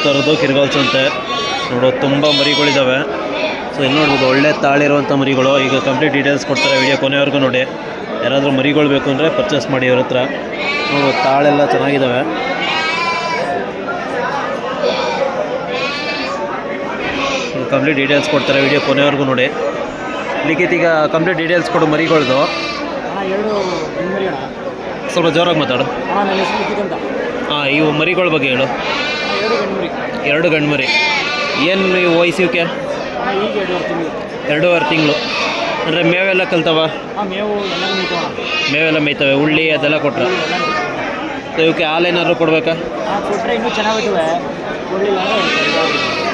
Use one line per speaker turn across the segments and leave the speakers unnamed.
ನೋಡ್ತಾ ಇರೋದು ಕಿರ್ಗಾಲ್ ಸಂತೆ. ನೋಡೋದು ತುಂಬ ಮರಿಗಳಿದ್ದಾವೆ. ಸೊ ಇಲ್ಲಿ ನೋಡ್ಬೋದು ಒಳ್ಳೆ ತಾಳಿರುವಂಥ ಮರಿಗಳು. ಈಗ ಕಂಪ್ಲೀಟ್ ಡೀಟೇಲ್ಸ್ ಕೊಡ್ತಾರೆ, ವಿಡಿಯೋ ಕೊನೆವರೆಗೂ ನೋಡಿ. ಯಾರಾದರೂ ಮರಿಗಳು ಬೇಕು ಅಂದರೆ ಪರ್ಚೇಸ್ ಮಾಡಿ ಅವ್ರ ಹತ್ರ. ನೋಡ್ಬೋದು ತಾಳೆಲ್ಲ ಚೆನ್ನಾಗಿದ್ದಾವೆ. ಕಂಪ್ಲೀಟ್ ಡೀಟೇಲ್ಸ್ ಕೊಡ್ತಾರೆ, ವಿಡಿಯೋ ಕೊನೆವರೆಗೂ ನೋಡಿ. ಲಿಖಿತ್ ಈಗ ಕಂಪ್ಲೀಟ್ ಡೀಟೇಲ್ಸ್ ಕೊಡು ಮರಿಗಳದು. ಸ್ವಲ್ಪ ಜೋರಾಗಿ ಮಾತಾಡು. ಹಾಂ, ಇವು ಮರಿಗಳ ಬಗ್ಗೆ ಹೇಳು. 2 ಗಂಡು ಮರಿ. ಏನು ನೀವು ವಯಸ್ಸಿವಕ್ಕೆ? 2.5 ತಿಂಗಳು. ಅಂದರೆ ಮೇವೆಲ್ಲ ಕಲ್ತವ? ಮೇವೆಲ್ಲ ಮೇಯ್ತವೆ. ಉಳ್ಳಿ ಅದೆಲ್ಲ ಕೊಟ್ಟರೆ ಇವಕ್ಕೆ ಹಾಲೇನಾದ್ರು ಕೊಡಬೇಕಾ?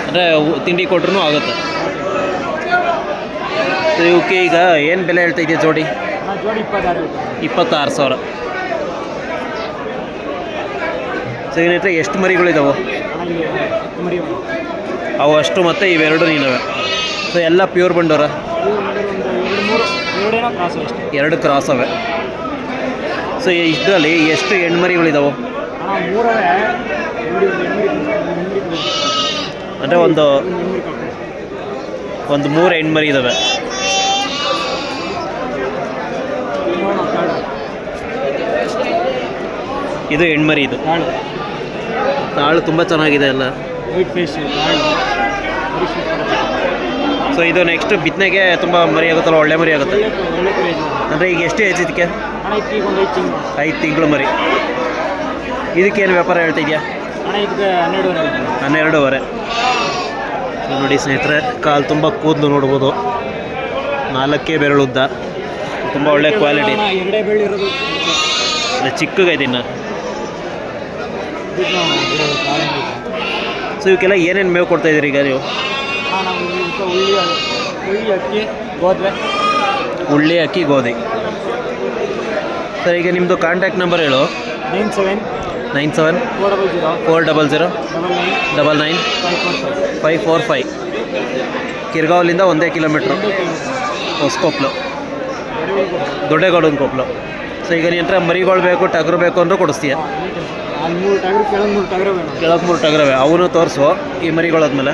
ಅಂದರೆ ತಿಂಡಿ ಕೊಟ್ರೂ ಆಗುತ್ತೆ. ಇವಕ್ಕೆ ಈಗ ಏನು ಬೆಲೆ ಹೇಳ್ತಾ ಇದೆಯಾ ಜೋಡಿ? 26,000. ಸೊ ಏನೈತೆ ಎಷ್ಟು ಮರಿಗಳಿದ್ದಾವೆ? ಅವು ಅಷ್ಟು ಮತ್ತು ಇವೆರಡು ನೀನವೆ. ಸೊ ಎಲ್ಲ ಪ್ಯೂರ್ ಬಂಡೋರ? 2 ಕ್ರಾಸ್ ಅವೆ. ಸೊ ಇದರಲ್ಲಿ ಎಷ್ಟು ಹೆಣ್ಮರಿಗಳಿದ್ದಾವೆ? ಅಂದರೆ ಒಂದು 3 ಹೆಣ್ಮರಿ ಇದ್ದಾವೆ. ಇದು ಹೆಣ್ಮರಿ. ಇದು ತಾಳು ತುಂಬ ಚೆನ್ನಾಗಿದೆ ಎಲ್ಲ. ಸೊ ಇದು ನೆಕ್ಸ್ಟ್ ಬಿತ್ತನೆಗೆ ತುಂಬ ಮರಿ ಆಗುತ್ತಲ್ಲ, ಒಳ್ಳೆ ಮರಿ ಆಗುತ್ತೆ. ಅಂದರೆ ಈಗ ಎಷ್ಟು ಏಜ್ ಇದಕ್ಕೆ? 5 ತಿಂಗಳು ಮರಿ. ಇದಕ್ಕೇನು ವ್ಯಾಪಾರ ಹೇಳ್ತಾ ಇದೆಯಾ? 12.5. ನೋಡಿ ಸ್ನೇಹಿತರೆ, ಕಾಲು ತುಂಬ ಕೂದಲು ನೋಡ್ಬೋದು. 4 ಬೆರಳುದ್ದ, ತುಂಬ ಒಳ್ಳೆ ಕ್ವಾಲಿಟಿ. ಚಿಕ್ಕಗೈತೆ ಇನ್ನು. ಸೊ ಇವಕ್ಕೆಲ್ಲ ಏನೇನು ಮೇವು ಕೊಡ್ತಾ ಇದ್ದೀರಿ ಈಗ ನೀವು? ಉಳ್ಳಿ, ಅಕ್ಕಿ, ಗೋಧಿ. ಸರ್ ಈಗ ನಿಮ್ಮದು ಕಾಂಟ್ಯಾಕ್ಟ್ ನಂಬರ್ ಹೇಳು. 97 400 99 545. ಕಿರ್ಗಾವಲಿಂದ 1 ಕಿಲೋಮೀಟ್ರು, ಹೊಸಕೊಪ್ಲು, ದೊಡ್ಡಗೌಡನ ಕೊಪ್ಪಲು. ಸೊ ಈಗ ನೀನು ಮರಿಗಳು ಬೇಕು, ಟಗರು ಬೇಕು ಅಂದರೂ ಕೊಡಿಸ್ತೀಯ? ಕೆಳಗೆ 3 ಟಗರವೆ. ಅವನು ತೋರಿಸು ಈ ಮರಿಗಳಾದ್ಮೇಲೆ.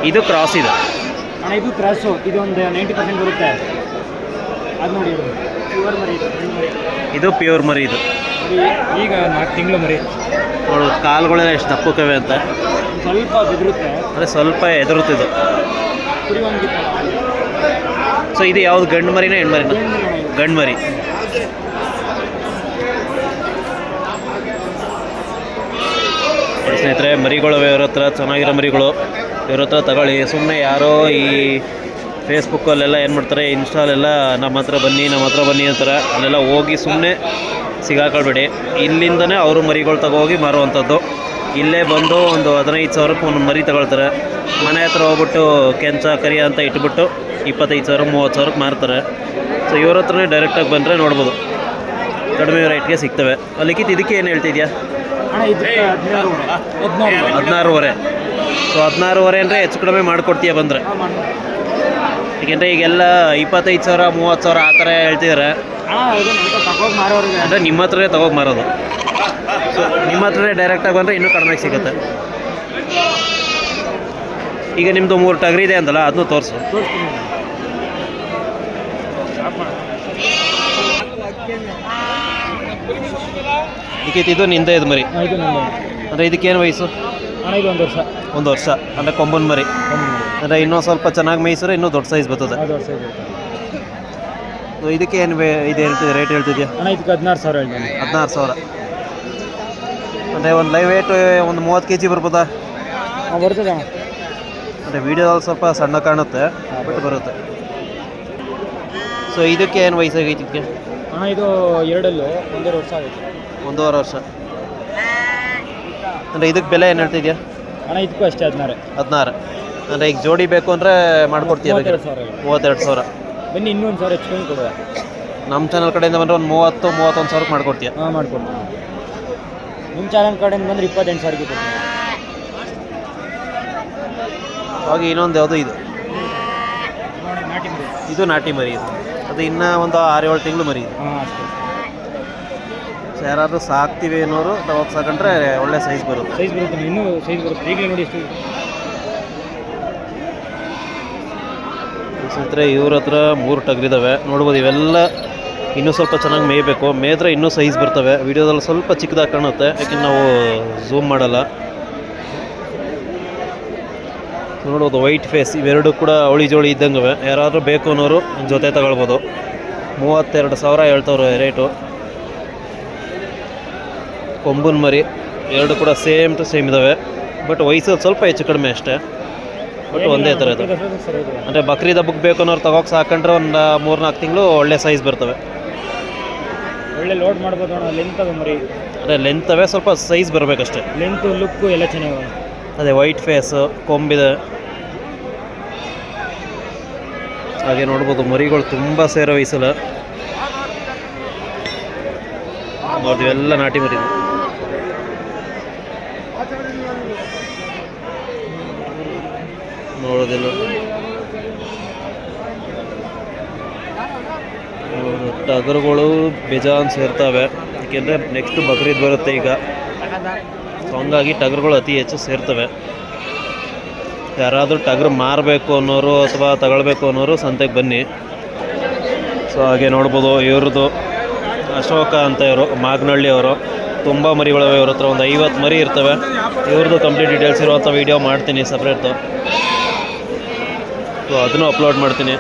ಇದು ಕ್ರಾಸ್ ಇದೆ.
ಇದು ಕ್ರಾಸು. ಇದು ಒಂದು 90% ಬರುತ್ತೆ. ಅದು ನೋಡಿ, ಪ್ಯೂರ್ ಮರಿ.
ಇದು ಪ್ಯೂರ್ ಮರಿ. ಇದು
ಈಗ 4 ತಿಂಗಳು ಮರಿ.
ನೋಡು ಕಾಲುಗಳೆಲ್ಲ ಎಷ್ಟು ದಪ್ಪಕ್ಕವೆ ಅಂತ.
ಸ್ವಲ್ಪ ಬೆದರುತ್ತೆ,
ಅಂದರೆ ಸ್ವಲ್ಪ ಎದುರುತ್ತಿದ್ದು. ಸೊ ಇದು ಯಾವುದು, ಗಂಡು ಮರಿನ ಹೆಣ್ಮರಿನ? ಗಂಡು ಮರಿ. ಸ್ನೇಹಿತರೆ, ಮರಿಗಳು ಇವ್ರ ಹತ್ರ ಚೆನ್ನಾಗಿರೋ ಮರಿಗಳು ಇವ್ರ ಹತ್ರ ತಗೊಳ್ಳಿ. ಸುಮ್ಮನೆ ಯಾರೋ ಈ ಫೇಸ್ಬುಕ್ಕಲ್ಲೆಲ್ಲ ಏನು ಮಾಡ್ತಾರೆ, ಇನ್ಸ್ಟಾಲೆಲ್ಲ ನಮ್ಮ ಹತ್ರ ಬನ್ನಿ ಅಂತಾರೆ. ಅಲ್ಲೆಲ್ಲ ಹೋಗಿ ಸುಮ್ಮನೆ ಸಿಗಾಕೊಳ್ಬೇಡಿ. ಇಲ್ಲಿಂದನೇ ಅವರು ಮರಿಗಳು ತಗೋಗಿ ಮಾರುವಂಥದ್ದು. ಇಲ್ಲೇ ಬಂದು ಒಂದು 15,000ಕ್ಕೆ ಒಂದು ಮರಿ ತಗೊಳ್ತಾರೆ. ಮನೆ ಹತ್ರ ಹೋಗ್ಬಿಟ್ಟು ಕೆಂಚ ಕರಿ ಅಂತ ಇಟ್ಬಿಟ್ಟು 25,000 30,000ಕ್ಕೆ ಮಾರ್ತಾರೆ. ಸೊ ಇವ್ರ ಹತ್ರನೇ ಡೈರೆಕ್ಟಾಗಿ ಬಂದರೆ ನೋಡ್ಬೋದು, ಕಡಿಮೆ ರೇಟ್ಗೆ ಸಿಗ್ತವೆ. ಲಿಖಿತ್ ಇದಕ್ಕೆ ಏನು ಹೇಳ್ತಿದ್ಯಾ? 16.5. ಸೊ 16.5 ಅಂದರೆ ಹೆಚ್ಚು ಕಡಿಮೆ ಮಾಡಿಕೊಡ್ತೀಯ ಬಂದರೆ? ಏಕೆಂದರೆ ಈಗೆಲ್ಲ 25,000 30,000 ಆ ಥರ ಹೇಳ್ತಿದ್ದಾರೆ. ಅಂದರೆ ನಿಮ್ಮ ಹತ್ರನೇ ತಗೋಗಿ ಮಾರೋದು. ಸೊ ನಿಮ್ಮ ಹತ್ರನೇ ಡೈರೆಕ್ಟಾಗಿ ಬಂದರೆ ಇನ್ನೂ ಕಡಿಮೆ ಸಿಗುತ್ತೆ. ಈಗ ನಿಮ್ಮದು 3 ಟಗರಿ ಇದೆ ಅಂತಲ್ಲ, ಅದನ್ನು ತೋರಿಸು. ಇದಕ್ಕೆ ಇದು ನಿಂದೆ ಇದು ಮರಿ. ಅಂದರೆ ಇದಕ್ಕೇನು ವಯಸ್ಸು?
ಇದು 1 ವರ್ಷ.
1 ವರ್ಷ ಅಂದರೆ ಕೊಂಬನ್ ಮರಿ. ಅಂದರೆ ಇನ್ನೂ ಸ್ವಲ್ಪ ಚೆನ್ನಾಗಿ ಮೇಯಿಸಿದ್ರೆ ಇನ್ನೂ ದೊಡ್ಡ ಸೈಜ್ ಬರ್ತದೆ. ಇದಕ್ಕೆ ಏನು ಇದು ಹೇಳ್ತಿದ್ದೆ, ರೇಟ್ ಹೇಳ್ತಿದ್ಯಾ?
ಇದಕ್ಕೆ 16,000 ಹೇಳ್ತೀನಿ.
16,000 ಅಂದರೆ ಒಂದು ಲೈವ್ ವೇಟ್ ಒಂದು 30 kg ಬರ್ಬೋದಾ?
ಬರ್ತದೆ.
ಅಂದರೆ ವೀಡಿಯೋದಲ್ಲಿ ಸ್ವಲ್ಪ ಸಣ್ಣ ಕಾಣುತ್ತೆ, ಬಟ್ ಬರುತ್ತೆ. ಸೊ ಇದಕ್ಕೆ ಏನು ವಯಸ್ಸಾಗೈತಿ ಇದಕ್ಕೆ?
ಇದು 2 1.5 ವರ್ಷ ಆಗುತ್ತೆ.
1.5 ವರ್ಷ. ಅಂದರೆ ಇದಕ್ಕೆ ಬೆಲೆ ಏನು ಹೇಳ್ತಿದ್ಯಾ?
ಇದಕ್ಕೂ ಅಷ್ಟೇ 16.
ಅಂದರೆ ಈಗ ಜೋಡಿ ಬೇಕು ಅಂದರೆ ಮಾಡಿಕೊಡ್ತೀಯ? 32,000.
ಬನ್ನಿ, ಇನ್ನೂ 1,000 ಹೆಚ್ಚಿಕೊಂಡು ಕೊಡುವ.
ನಮ್ಮ ಚಾನಲ್ ಕಡೆಯಿಂದ ಬಂದರೆ ಒಂದು 30-31,000 ಮಾಡಿಕೊಡ್ತೀಯ?
ಮಾಡಿಕೊಡ್ತೀನಿ. ನಿಮ್ಮ ಚಾನಲ್ ಕಡೆಯಿಂದ ಬಂದರೆ 28,000ಗೆ ಕೊಡ್ತೀನಿ.
ಹಾಗೆ ಇನ್ನೊಂದು ಯಾವುದೋ ಇದು ನಾಟಿ ಮರಿ. ಇದು ಅದು ಇನ್ನೂ ಒಂದು 6-7 ತಿಂಗಳು ಮರಿ ಇದೆ.
ಅಷ್ಟೇ.
ಸೊ ಯಾರಾದರೂ ಸಾಕ್ತೀವಿ ಅನ್ನೋರು ತಗೋಗಿ ಸಾಕೊಂಡ್ರೆ ಒಳ್ಳೆ ಸೈಜ್ ಬರುತ್ತೆ.
ಸೈಜ್ ಬರುತ್ತೆ, ಇನ್ನೂ ಸೈಜ್ ಬರುತ್ತೆ. ಈಗಲೇ ನೋಡಿ ಎಷ್ಟು
ಸ್ನೇಹಿತರೆ ಇವ್ರ ಹತ್ರ 3 ಟಗರಿದ್ದಾವೆ ನೋಡ್ಬೋದು. ಇವೆಲ್ಲ ಇನ್ನೂ ಸ್ವಲ್ಪ ಚೆನ್ನಾಗಿ ಮೇಯಬೇಕು, ಮೇಯ್ದ್ರೆ ಇನ್ನೂ ಸೈಜ್ ಬರ್ತವೆ. ವಿಡಿಯೋದಲ್ಲಿ ಸ್ವಲ್ಪ ಚಿಕ್ಕದಾಗಿ ಕಾಣುತ್ತೆ, ಯಾಕೆಂದ್ರೆ ನಾವು ಝೂಮ್ ಮಾಡಲ್ಲ. ನೋಡ್ಬೋದು ವೈಟ್ ಫೇಸ್, ಇವೆರಡು ಕೂಡ ಅವಳಿ ಜೋಳಿ ಇದ್ದಂಗೆ. ಯಾರಾದರೂ ಬೇಕು ಅನ್ನೋರು ಜೊತೆ ತಗೊಳ್ಬೋದು. 32,000 ಹೇಳ್ತವ್ರೆ ರೇಟು. ಕೊಂಬನ್ ಮರಿ ಎರಡು ಕೂಡ ಸೇಮ್ ಟು ಸೇಮ್ ಇದ್ದಾವೆ, ಬಟ್ ವಯಸ್ಸಲ್ಲಿ ಸ್ವಲ್ಪ ಹೆಚ್ಚು ಕಡಿಮೆ ಅಷ್ಟೇ, ಬಟ್ ಒಂದೇ ಥರ ಇದೆ. ಅಂದರೆ ಬಕ್ರೀದ್ ಹಬ್ಬಕ್ಕೆ ಬೇಕು ಅನ್ನೋರು ತಗೋಕೆ ಸಾಕೊಂಡ್ರೆ ಒಂದು 3-4 ತಿಂಗಳು ಒಳ್ಳೆ ಸೈಜ್ ಬರ್ತವೆ.
ಒಳ್ಳೆ ಲೋಡ್ ಮಾಡ್ಬೋದು ಅಣ್ಣ. ಲೆಂತ್ ಅವೆ ಮರಿ,
ಅದೇ ಲೆಂತ್ ಅವೆ, ಸ್ವಲ್ಪ ಸೈಜ್ ಬರಬೇಕಷ್ಟೇ.
ಲೆಂತು ಲುಕ್ಕು ಎಲ್ಲ ಚೆನ್ನಾಗಿ.
ಅದೇ ವೈಟ್ ಫೇಸು, ಕೊಂಬಿದೆ. ಹಾಗೆ ನೋಡ್ಬೋದು ಮರಿಗಳು ತುಂಬ ಸೇರೋ ವಯಸ್ಸಲ್ಲ. ನೋಡ್ತೀವಿ ಎಲ್ಲ ನಾಟಿ ಮರಿ. ನೋಡೋದಿಲ್ಲ ಟಗರುಗಳು ಬೇಜಾನ್ ಸೇರ್ತವೆ, ಏಕೆಂದರೆ ನೆಕ್ಸ್ಟ್ ಬಕ್ರೀದ್ ಬರುತ್ತೆ ಈಗ. ಸೊ ಹಂಗಾಗಿ ಟಗರುಗಳು ಅತಿ ಹೆಚ್ಚು ಸೇರ್ತವೆ. ಯಾರಾದರೂ ಟಗರು ಮಾರಬೇಕು ಅನ್ನೋರು ಅಥವಾ ತಗೊಳ್ಬೇಕು ಅನ್ನೋರು ಸಂತೆಗೆ ಬನ್ನಿ. ಸೊ ಹಾಗೆ ನೋಡ್ಬೋದು ಇವ್ರದ್ದು ಅಶೋಕ ಅಂತ ಇವರು ಮಾಗನಹಳ್ಳಿ ಅವರು. ತುಂಬ ಮರಿಗಳವೆ ಇವ್ರ ಹತ್ರ, ಒಂದು 50 ಮರಿ ಇರ್ತವೆ. ಇವ್ರದ್ದು ಕಂಪ್ಲೀಟ್ ಡೀಟೇಲ್ಸ್ ಇರುವಂಥ ವೀಡಿಯೋ ಮಾಡ್ತೀನಿ ಸಪ್ರೇಟು, ಸೊ ಅದನ್ನು ಅಪ್ಲೋಡ್ ಮಾಡ್ತೀನಿ.